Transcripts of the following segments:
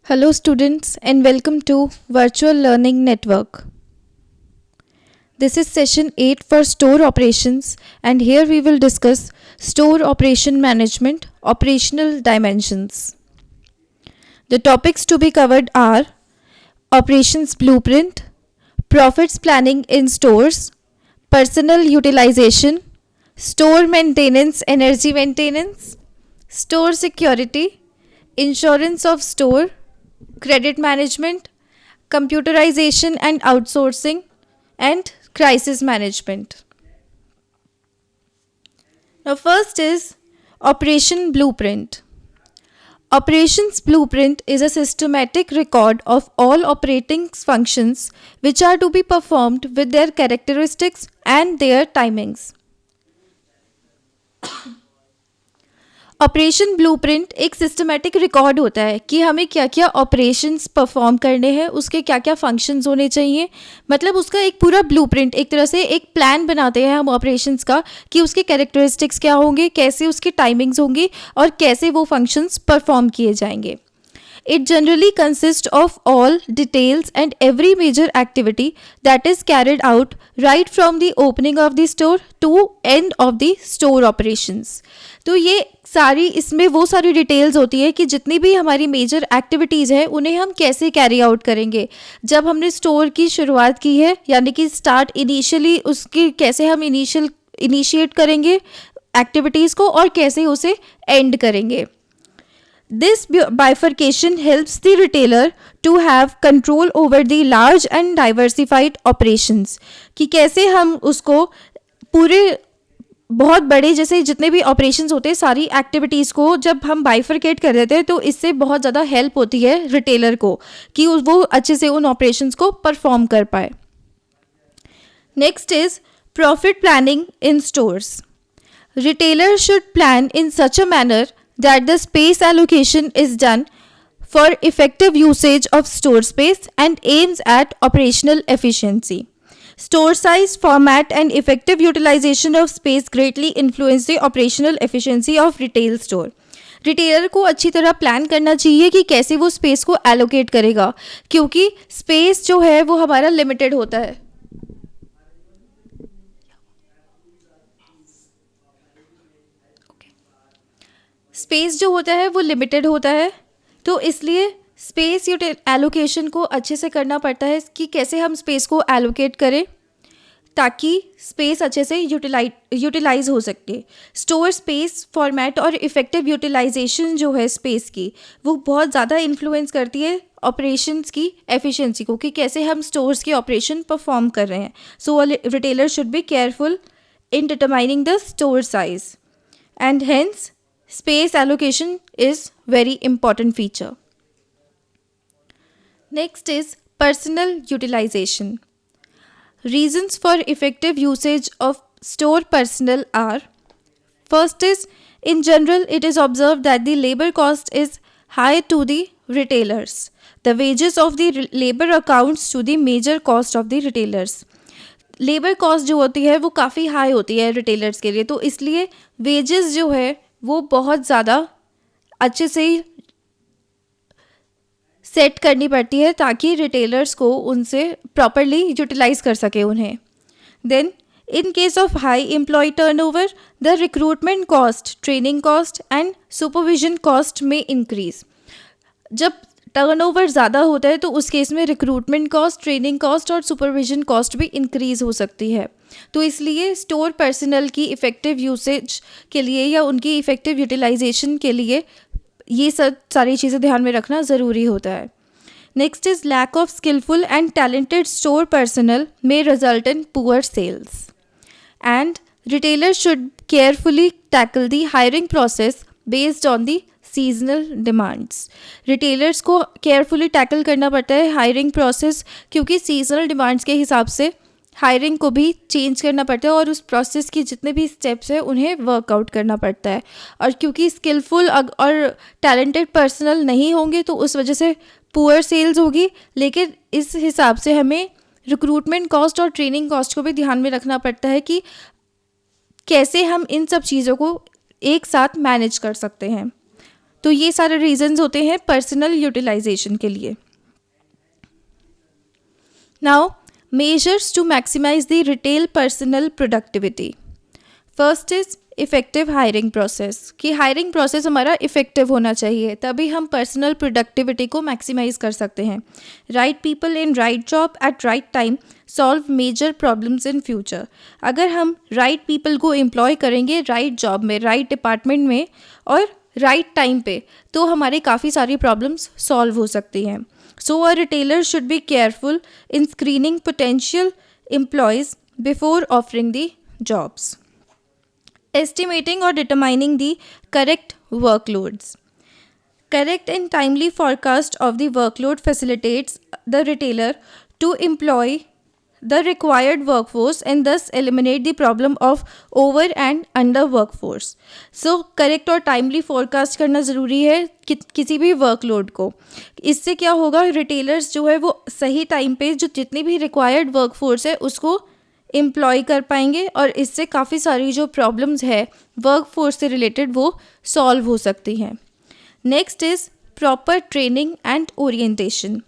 Hello, students, and welcome to Virtual Learning Network. This is session 8 for store operations, and here we will discuss store operation management, operational dimensions. The topics to be covered are operations blueprint, profits planning in stores, personnel utilization, store maintenance, energy maintenance, store security, insurance of store, credit management, computerization and outsourcing, and crisis management. Now, first is Operation Blueprint. Operations Blueprint is a systematic record of all operating functions which are to be performed with their characteristics and their timings. Operation blueprint एक systematic record होता है कि हमें क्या क्या operations perform करने हैं, उसके क्या क्या फंक्शंस होने चाहिए, मतलब उसका एक पूरा ब्लूप्रिंट, एक तरह से एक प्लान बनाते हैं हम ऑपरेशंस का कि उसके कैरेक्टरिस्टिक्स क्या होंगे, कैसे उसकी टाइमिंग्स होंगी और कैसे वो फंक्शंस परफॉर्म किए जाएंगे. It generally consists of all details and every major activity that is carried out right from the opening of the store to end of the store operations. तो ये सारी इसमें वो सारी डिटेल्स होती है कि जितनी भी हमारी मेजर एक्टिविटीज़ हैं उन्हें हम कैसे कैरी आउट करेंगे. जब हमने स्टोर की शुरुआत की है यानी कि स्टार्ट इनिशियली उसकी कैसे हम इनिशिएट करेंगे एक्टिविटीज़ को और कैसे उसे एंड करेंगे. This bifurcation helps the retailer to have control over the large and diversified operations. कि कैसे हम उसको पूरे बहुत बड़े जैसे जितने भी ऑपरेशंस होते हैं सारी एक्टिविटीज़ को जब हम बाइफरकेट कर देते हैं तो इससे बहुत ज़्यादा हेल्प होती है रिटेलर को कि वो अच्छे से उन ऑपरेशंस को परफॉर्म कर पाए. Next is profit planning in stores. Retailer should plan in such a manner that the space allocation is done for effective usage of store space and aims at operational efficiency. Store size, format and effective utilization of space greatly influence the operational efficiency of retail store. Retailer को अच्छी तरह plan करना चाहिए कि कैसे वो space को allocate करेगा क्योंकि स्पेस जो है वो हमारा लिमिटेड होता है. स्पेस जो होता है वो लिमिटेड होता है तो इसलिए स्पेस एलोकेशन को अच्छे से करना पड़ता है कि कैसे हम स्पेस को एलोकेट करें ताकि स्पेस अच्छे से यूटिलाइज हो सके. स्टोर स्पेस फॉर्मेट और इफ़ेक्टिव यूटिलाइजेशन जो है स्पेस की वो बहुत ज़्यादा इन्फ्लुएंस करती है ऑपरेशंस की एफिशिएंसी को कि कैसे हम स्टोर्स की ऑपरेशन परफॉर्म कर रहे हैं. So retailer should be careful in determining the store size and hence space allocation is very important feature. Next is personnel utilization. Reasons for effective usage of store personnel are: first is, in general it is observed that the labor cost is high to the retailers. The wages of the labor accounts to the major cost of the retailers. Labour cost जो होती है वो काफ़ी high होती है retailers के लिए तो इसलिए वेजेस जो है वो बहुत ज़्यादा अच्छे से सेट करनी पड़ती है ताकि रिटेलर्स को उनसे प्रॉपरली यूटिलाइज कर सके उन्हें. Then in case of high employ turnover the recruitment cost, training cost and supervision cost में इंक्रीज. जब टर्नओवर ज़्यादा होता है तो उस केस में रिक्रूटमेंट कॉस्ट, ट्रेनिंग कॉस्ट और सुपरविजन कॉस्ट भी इंक्रीज़ हो सकती है. तो इसलिए स्टोर पर्सनल की इफ़ेक्टिव यूसेज के लिए या उनकी इफ़ेक्टिव यूटिलाइजेशन के लिए ये सब सारी चीज़ें ध्यान में रखना ज़रूरी होता है. Next is lack of skilful and talented store personnel में result in poor sales and retailer should carefully tackle the hiring process based on the seasonal demands. Retailers को केयरफुली टैकल करना पड़ता है हायरिंग प्रोसेस क्योंकि seasonal demands के हिसाब से hiring को भी चेंज करना पड़ता है और उस प्रोसेस की जितने भी स्टेप्स हैं उन्हें वर्कआउट करना पड़ता है. और क्योंकि स्किलफुल और टैलेंटेड पर्सनल नहीं होंगे तो उस वजह से पुअर सेल्स होगी. लेकिन इस हिसाब से हमें रिक्रूटमेंट कॉस्ट और ट्रेनिंग कॉस्ट को भी ध्यान में रखना पड़ता है कि कैसे हम इन सब चीज़ों को एक साथ मैनेज कर सकते हैं. तो ये सारे रीजंस होते हैं पर्सनल यूटिलाइजेशन के लिए. Now measures to maximise the retail personnel productivity. First is effective hiring process, कि हायरिंग प्रोसेस हमारा इफ़ेक्टिव होना चाहिए, तभी हम पर्सनल प्रोडक्टिविटी को मैक्सिमाइज कर सकते हैं. Right people in right job at right time solve major problems in future. अगर हम राइट पीपल को एम्प्लॉय करेंगे राइट जॉब में, राइट डिपार्टमेंट में और राइट टाइम पे, तो हमारे काफ़ी सारी प्रॉब्लम्स सॉल्व हो सकती हैं. So a retailer should be careful in screening potential employees before offering the jobs. Estimating or determining the correct workloads. Correct and timely forecast of the workload facilitates the retailer to employ the required workforce and thus eliminate the problem of over and under workforce. So correct और timely forecast करना ज़रूरी है किसी भी workload को. इससे क्या होगा, retailers जो है वो सही टाइम पे जो जितनी भी required workforce है उसको एम्प्लॉय कर पाएंगे और इससे काफ़ी सारी जो प्रॉब्लम्स है वर्क फोर्स से रिलेटेड वो सॉल्व हो सकती हैं. Next is proper training and orientation.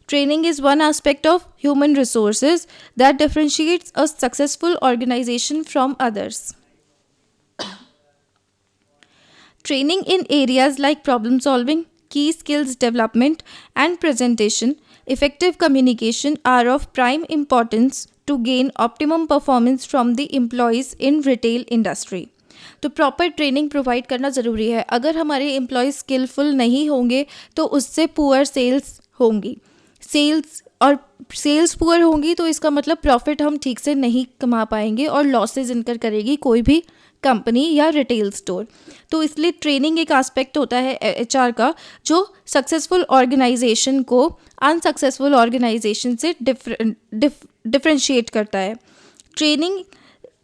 Training is one aspect of human resources that differentiates a successful organisation from others. Training in areas like problem solving, key skills development and presentation, effective communication are of prime importance to gain optimum performance from the employees in retail industry. तो proper training provide करना ज़रूरी है. अगर हमारे employees skilful नहीं होंगे तो उससे पुअर सेल्स होंगी. सेल्स पुअर होंगी तो इसका मतलब प्रॉफिट हम ठीक से नहीं कमा पाएंगे और लॉसेज इनकर करेगी कोई भी कंपनी या रिटेल स्टोर. तो इसलिए ट्रेनिंग एक एस्पेक्ट होता है एचआर का जो सक्सेसफुल ऑर्गेनाइजेशन को अनसक्सेसफुल ऑर्गेनाइजेशन से डिफरेंशिएट करता है. ट्रेनिंग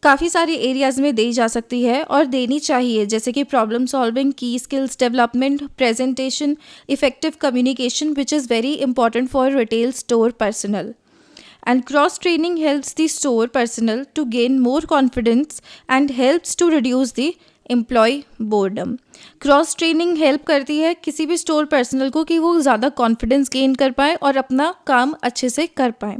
काफ़ी सारे एरियाज़ में दी जा सकती है और देनी चाहिए, जैसे कि प्रॉब्लम सॉल्विंग, की skills development, presentation, effective communication which is very important for retail store personal. And cross training helps the store personnel to gain more confidence and helps to reduce the employee boredom. Cross training help करती है किसी भी store personal को कि वो ज़्यादा confidence gain कर पाए और अपना काम अच्छे से कर पाए.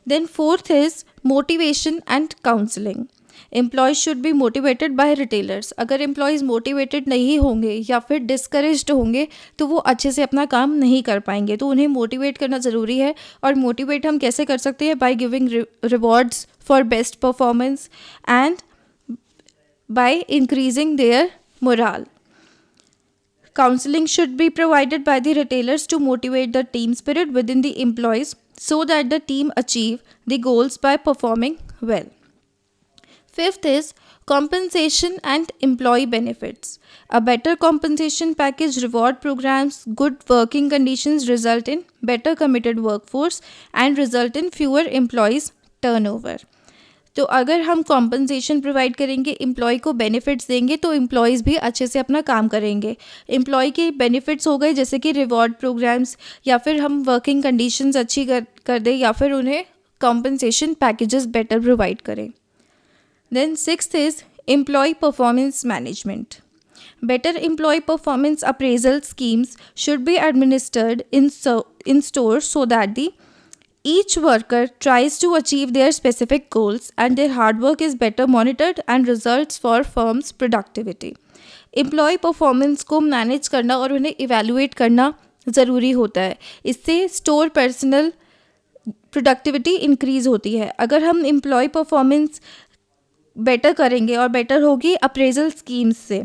Then fourth is motivation and counselling. Employees should be motivated by retailers. अगर एम्प्लॉयज़ मोटिवेटेड नहीं होंगे या फिर डिस्करेज्ड होंगे तो वो अच्छे से अपना काम नहीं कर पाएंगे. तो उन्हें मोटिवेट करना ज़रूरी है. और मोटिवेट हम कैसे कर सकते हैं? By giving rewards for best performance and by increasing there morale. Counseling should be provided by the retailers to motivate the team spirit within the employees so that the team achieve the goals by performing well. Fifth is compensation and employee benefits. A better compensation package, reward programs, good working conditions result in better committed workforce and result in fewer employees turnover. तो अगर हम compensation provide करेंगे, employ को benefits देंगे तो employees भी अच्छे से अपना काम करेंगे. एम्प्लॉय के बेनिफिट्स हो गए जैसे कि रिवॉर्ड प्रोग्राम्स या फिर हम वर्किंग कंडीशंस अच्छी कर दें या फिर उन्हें कॉम्पनसेशन पैकेजेस बेटर प्रोवाइड करें. Then sixth is employee performance management. Better employee performance appraisal schemes should be administered in stores so that each worker tries to achieve their specific goals and their hard work is better monitored and results for firm's productivity. Employee performance को manage करना और उन्हें evaluate करना ज़रूरी होता है. इससे store personal productivity increase होती है. अगर हम एम्प्लॉय परफॉर्मेंस बेटर करेंगे और बेटर होगी अप्रेजल स्कीम्स से,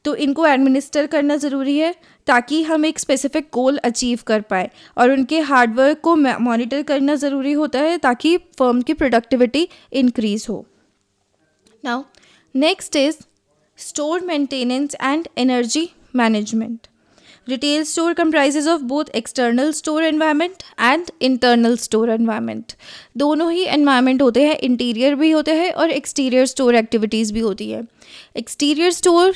तो इनको एडमिनिस्टर करना ज़रूरी है ताकि हम एक स्पेसिफिक गोल अचीव कर पाए. और उनके हार्डवर्क को मॉनिटर करना ज़रूरी होता है ताकि फर्म की प्रोडक्टिविटी इंक्रीज़ हो. Now next is store maintenance and energy management. Retail store comprises of both external store environment and internal store environment. दोनों ही environment होते हैं, इंटीरियर भी होते हैं और एक्सटीरियर स्टोर एक्टिविटीज़ भी होती है. एक्सटीरियर स्टोर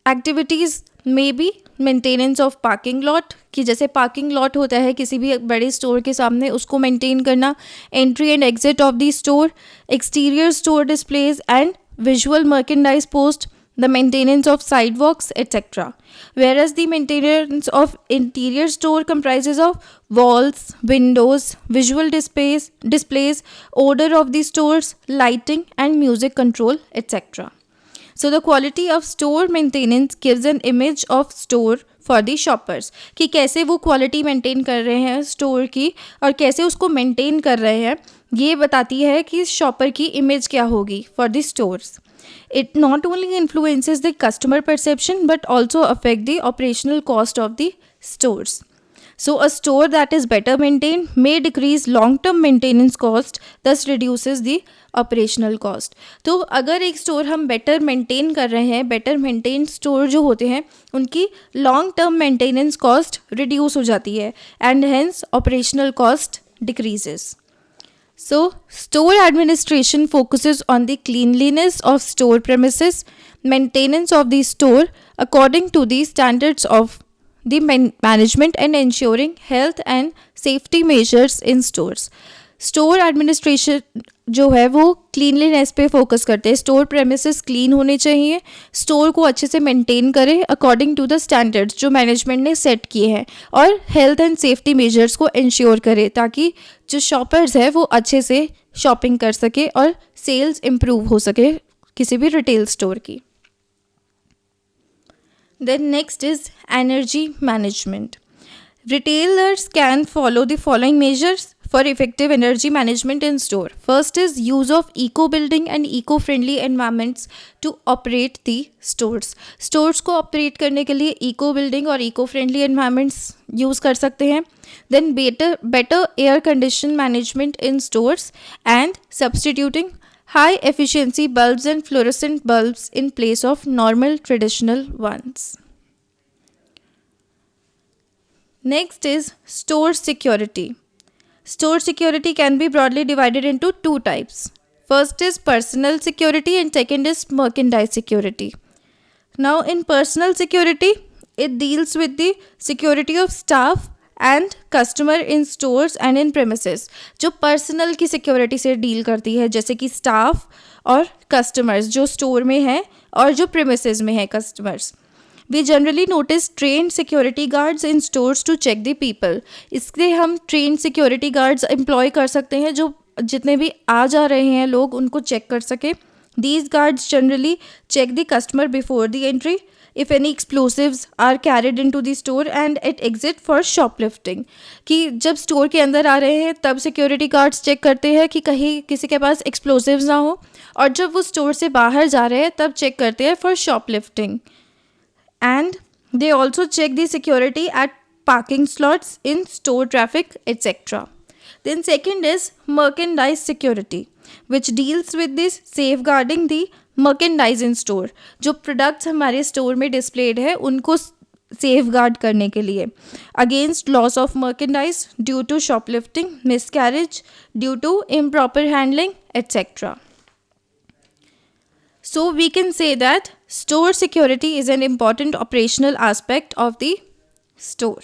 एक्टिविटीज़ में B maintenance of parking lot, कि जैसे पार्किंग लॉट होता है किसी भी बड़े स्टोर के सामने, उसको मेंटेन करना. Entry and exit of the store, exterior store displays and visual merchandise post, the maintenance of sidewalks, etc. Whereas the maintenance of interior store comprises of walls, windows, visual displays, odor of the stores, lighting and music control, etc. So the quality of store maintenance gives an image of store for the shoppers कि कैसे वो quality maintain कर रहे हैं store की और कैसे उसको मेंटेन कर रहे हैं, ये बताती है कि शॉपर की इमेज क्या होगी for the stores. It not only influences the customer perception but also affect the operational cost of the stores. So a store that is better maintained may decrease long-term maintenance cost, thus reduces the operational cost. तो अगर एक store हम better maintain कर रहे हैं, better maintain store जो होते हैं उनकी long term maintenance cost reduce हो जाती है and hence operational cost decreases. So, store administration focuses on the cleanliness of store premises, maintenance of the store according to the standards of the management and ensuring health and safety measures in stores. Store administration जो है वो cleanliness पे focus करते हैं. Store premises clean होने चाहिए, store को अच्छे से मेंटेन करें अकॉर्डिंग टू द स्टैंडर्ड्स जो मैनेजमेंट ने सेट किए हैं और हेल्थ एंड सेफ्टी मेजर्स को इंश्योर करें ताकि जो शॉपर्स है वो अच्छे से शॉपिंग कर सके और सेल्स इम्प्रूव हो सके किसी भी रिटेल स्टोर की. Then next is energy management. Retailers can follow the following measures for effective energy management in store. First is use of eco-building and eco-friendly environments to operate the stores. Stores को operate करने के लिए eco-building और eco-friendly environments use कर सकते हैं. Then better air condition management in stores and substituting high efficiency bulbs and fluorescent bulbs in place of normal traditional ones. Next is store security. Store security can be broadly divided into two types. First is personal security and second is merchandise security. Now in personal security, it deals with the security of staff and customer in stores and in premises. जो personal की security से deal करती है जैसे कि staff और customers जो store में है और जो प्रेमिसेस में है customers. We generally notice train security guards in stores to check the people. इसलिए हम ट्रेन सिक्योरिटी गार्ड्स एम्प्लॉय कर सकते हैं जो जितने भी आ जा रहे हैं लोग उनको चेक कर सके. These guards generally check the customer before the entry if any explosives are carried into the store and at exit for shoplifting. कि जब स्टोर के अंदर आ रहे हैं तब सिक्योरिटी गार्ड्स चेक करते हैं कि कहीं किसी के पास एक्सप्लोसिव्स ना हो और जब वो स्टोर से बाहर जा रहे हैं तब चेक करते हैं for shoplifting. And they also check the security at parking slots in store traffic etc. Then second is merchandise security which deals with this safeguarding the merchandise in store. जो products हमारे store में displayed है उनको safeguard करने के लिए against loss of merchandise due to shoplifting, miscarriage due to improper handling etcetera. So we can say that store security is an important operational aspect of the store.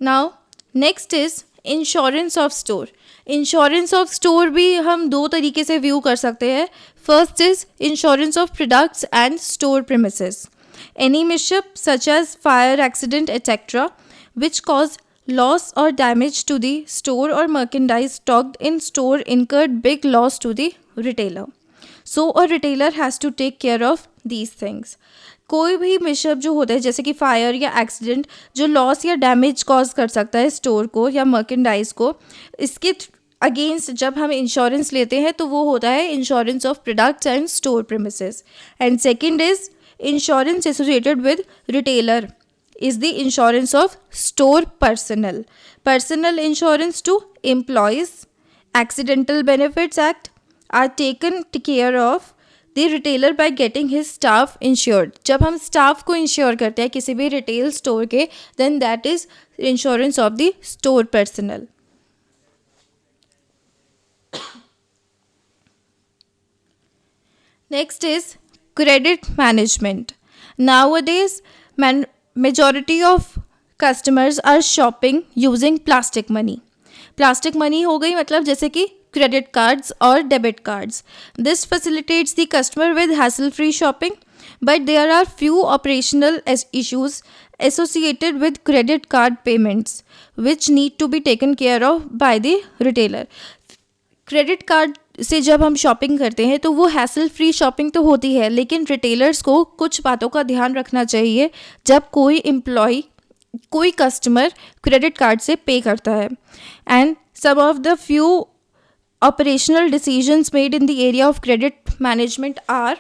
Now next is insurance of store. Insurance of store भी हम दो तरीके से view कर सकते हैं. First is insurance of products and store premises. Any mishap such as fire, accident etcetera which cause loss or damage to the store or merchandise stocked in store incurred big loss to the retailer. So a retailer has to take care of these things. कोई भी मिसअप जो होता है जैसे कि fire या accident जो loss या डैमेज कॉज कर सकता है स्टोर को या मर्केंडाइज को, इसके अगेंस्ट जब हम इंश्योरेंस लेते हैं तो वो होता है insurance of products and store premises. And second is insurance associated with retailer is the insurance of store personnel. Personal insurance to employees, Accidental Benefits Act are taken care of the retailer by getting his staff insured. जब हम staff को insure करते हैं किसी भी retail store के, then that is insurance of the store personnel. Next is credit management. Nowadays, majority of customers are shopping using plastic money. Plastic money हो गई मतलब जैसे कि credit cards और debit cards. This facilitates the customer with hassle-free shopping. but there are few operational issues associated with credit card payments which need to be taken care of by the retailer. Credit card से जब हम shopping करते हैं तो वो hassle free shopping तो होती है, लेकिन रिटेलर्स को कुछ बातों का ध्यान रखना चाहिए जब कोई कस्टमर क्रेडिट कार्ड से पे करता है. And some of the few operational decisions made in the area of credit management are: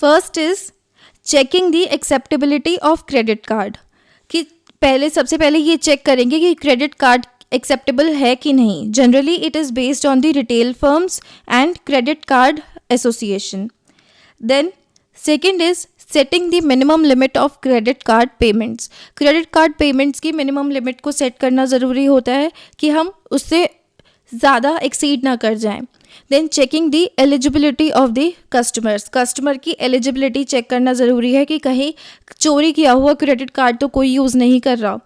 first is checking the acceptability of credit card. कि सबसे पहले ये चेक करेंगे कि क्रेडिट कार्ड एक्सेप्टेबल है कि नहीं. Generally it is based on the retail firms and credit card association. Then second is setting the minimum limit of credit card payments. Credit card payments की मिनिमम लिमिट को set करना ज़रूरी होता है कि हम उससे ज़्यादा एक्सीड ना कर जाएं. Then checking the eligibility of the customer की एलिजिबिलिटी चेक करना ज़रूरी है कि कहीं चोरी किया हुआ क्रेडिट कार्ड तो कोई यूज़ नहीं कर रहा.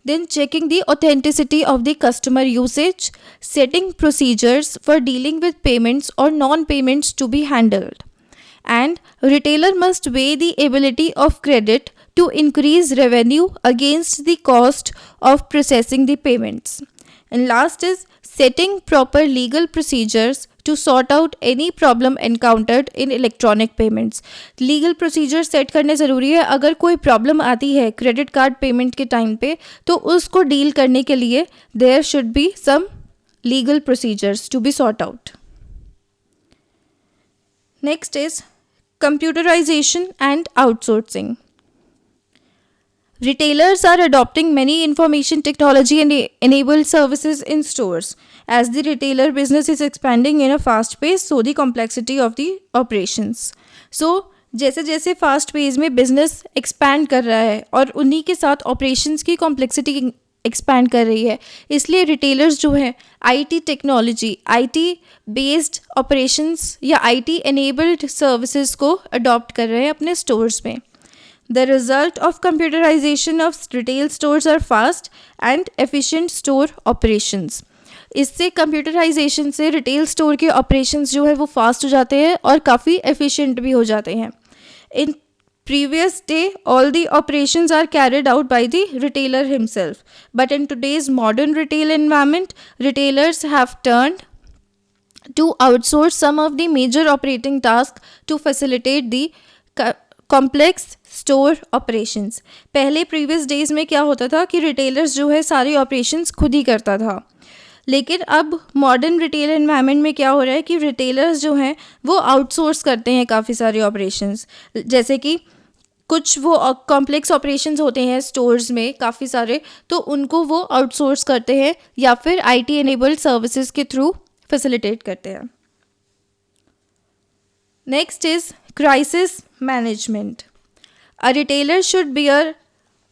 Then checking the authenticity of the customer usage, setting procedures for dealing with payments or non-payments to be handled. And retailer must weigh the ability of credit to increase revenue against the cost of processing the payments. And last is setting proper legal procedures to sort out any problem encountered in electronic payments. Legal procedure set करने ज़रूरी है. अगर कोई problem आती है credit card payment के time पे तो उसको डील करने के लिए there should be some legal procedures to be sort out. Next is computerization and outsourcing. Retailers are adopting many information technology and enabled services in stores. As the retailer business is expanding in a fast pace, so the complexity of the operations. So जैसे जैसे fast page में business expand कर रहा है और उन्हीं के साथ ऑपरेशंस की कॉम्प्लेक्सिटी एक्सपैंड कर रही है, इसलिए रिटेलर्स जो है IT technology, IT based operations या आईटी एनेबल्ड सर्विसेज को अडॉप्ट कर रहे हैं अपने स्टोर्स में. The result of computerization of retail stores are fast and efficient store operations. इससे कंप्यूटराइजेशन से रिटेल स्टोर के ऑपरेशंस जो है वो फास्ट हो जाते हैं और काफ़ी एफिशिएंट भी हो जाते हैं. इन previous day all the operations are carried out by the retailer himself, but in today's modern retail environment retailers have turned to outsource some of the major operating tasks to facilitate the complex store operations. पहले previous days में क्या होता था कि retailers जो है सारी operations खुद ही करता था, लेकिन अब मॉडर्न रिटेल एनवायरनमेंट में क्या हो रहा है कि रिटेलर्स जो हैं वो आउटसोर्स करते हैं काफ़ी सारे ऑपरेशंस. जैसे कि कुछ वो कॉम्प्लेक्स ऑपरेशंस होते हैं स्टोर्स में काफ़ी सारे, तो उनको वो आउटसोर्स करते हैं या फिर आईटी एनेबल्ड सर्विसेज के थ्रू फैसिलिटेट करते हैं. Next is crisis management. A retailer should bear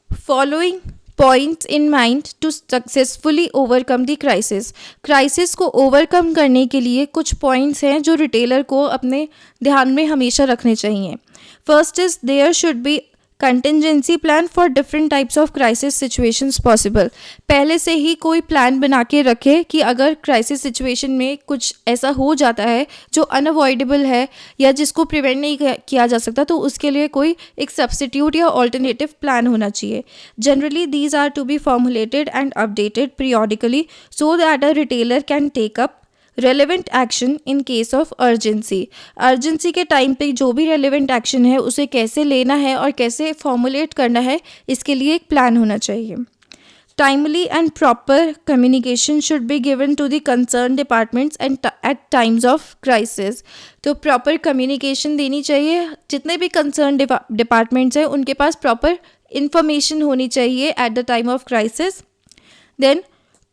following points in mind to successfully overcome the crisis. Crisis को ओवरकम करने के लिए कुछ पॉइंट्स हैं जो रिटेलर को अपने ध्यान में हमेशा रखने चाहिए. First is there should be contingency plan for different types of crisis situations possible. पहले से ही कोई प्लान बना के रखे कि अगर क्राइसिस सिचुएशन में कुछ ऐसा हो जाता है जो अनअवॉइडेबल है या जिसको प्रिवेंट नहीं किया जा सकता, तो उसके लिए कोई एक सब्स्टिट्यूट या ऑल्टरनेटिव प्लान होना चाहिए. Generally these are to be formulated and updated periodically so that a retailer can take up relevant action in case of urgency. Urgency के टाइम पे जो भी रेलिवेंट एक्शन है उसे कैसे लेना है और कैसे फॉर्मुलेट करना है, इसके लिए एक प्लान होना चाहिए. Timely and proper communication should be given to the concern departments and at times of crisis. तो प्रॉपर कम्युनिकेशन देनी चाहिए. जितने भी कंसर्न डिपार्टमेंट्स हैं उनके पास प्रॉपर इंफॉर्मेशन होनी चाहिए at the time of crisis. Then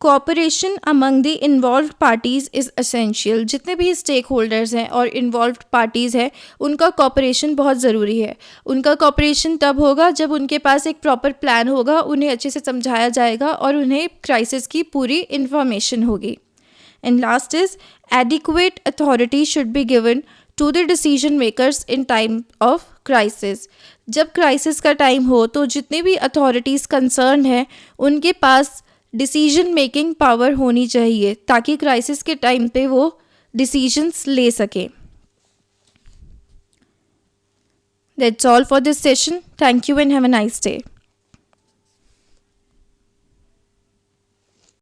cooperation among the involved parties is essential. जितने भी स्टेक होल्डर्स हैं और इन्वॉल्व्ड पार्टीज़ हैं उनका कोऑपरेशन बहुत ज़रूरी है. उनका कोऑपरेशन तब होगा जब उनके पास एक प्रॉपर प्लान होगा, उन्हें अच्छे से समझाया जाएगा और उन्हें क्राइसिस की पूरी इन्फॉर्मेशन होगी. And last is adequate authority should be given to the decision makers in time of crisis. जब क्राइसिस का टाइम हो तो जितनी भी अथॉरिटीज़ कंसर्न हैं उनके पास डिसीजन मेकिंग पावर होनी चाहिए ताकि क्राइसिस के टाइम पे वो डिसीजंस ले सकें. That's all for this session. Thank you and have a nice day.